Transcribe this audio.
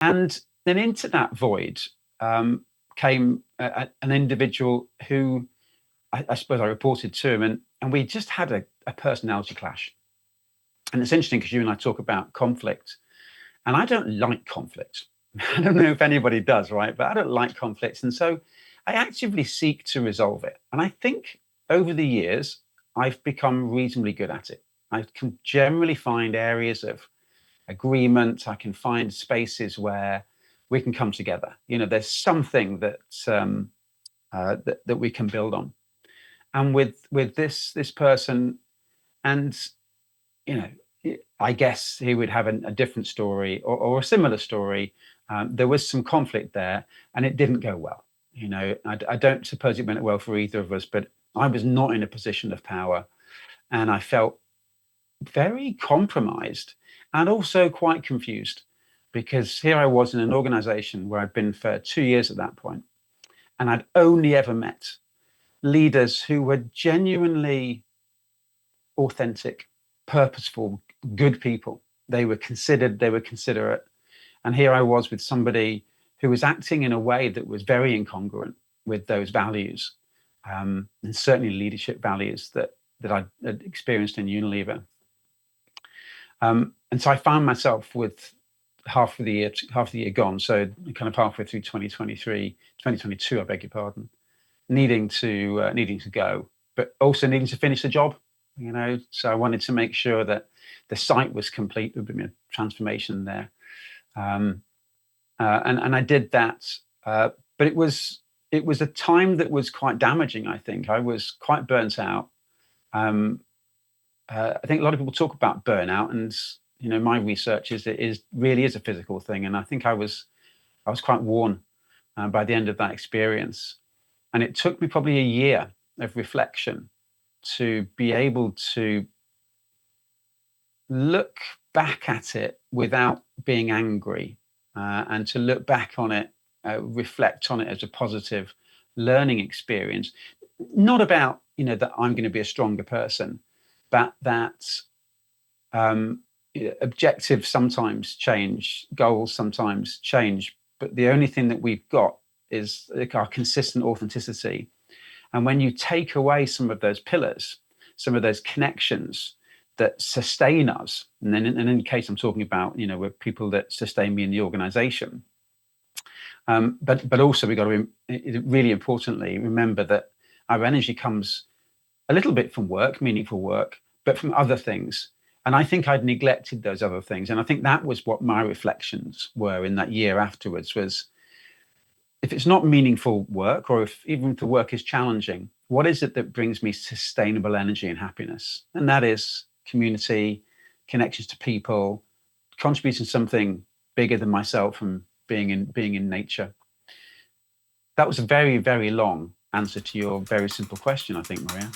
And then into that void came an individual who I suppose I reported to him, and we just had a personality clash. And it's interesting because you and I talk about conflict, and I don't like conflict. I don't know if anybody does, right? But I don't like conflicts. And so I actively seek to resolve it. And I think over the years, I've become reasonably good at it. I can generally find areas of agreement. I can find spaces where we can come together. There's something that we can build on. And with this person, and you know, I guess he would have a different story or a similar story. There was some conflict there, and it didn't go well. I don't suppose it went well for either of us, but I was not in a position of power, and I felt very compromised and also quite confused, because here I was in an organization where I'd been for 2 years at that point, and I'd only ever met leaders who were genuinely authentic, purposeful, good people. They were considered, they were considerate. And here I was with somebody who was acting in a way that was very incongruent with those values, and certainly leadership values that I'd experienced in Unilever. And so I found myself with half of the year gone, so kind of halfway through 2022, I beg your pardon, needing to go, but also needing to finish the job. So I wanted to make sure that the site was complete. There would be a transformation there, and I did that. But it was a time that was quite damaging. I think I was quite burnt out. I think a lot of people talk about burnout, and my research is it really is a physical thing. And I think I was quite worn by the end of that experience, and it took me probably a year of reflection to be able to look back at it without being angry, and to look back on it, reflect on it as a positive learning experience. Not about that I'm going to be a stronger person, but that objectives sometimes change, goals sometimes change, but the only thing that we've got is our consistent authenticity. And when you take away some of those pillars, some of those connections that sustain us, and then in the case I'm talking about, with people that sustain me in the organization, but also we got to really importantly remember that our energy comes a little bit from work, meaningful work, but from other things. And I think I'd neglected those other things. And I think that was what my reflections were in that year afterwards, was if it's not meaningful work, or even if the work is challenging, what is it that brings me sustainable energy and happiness? And that is community, connections to people, contributing something bigger than myself, and being in nature. That was a very, very long answer to your very simple question, I think, Maria.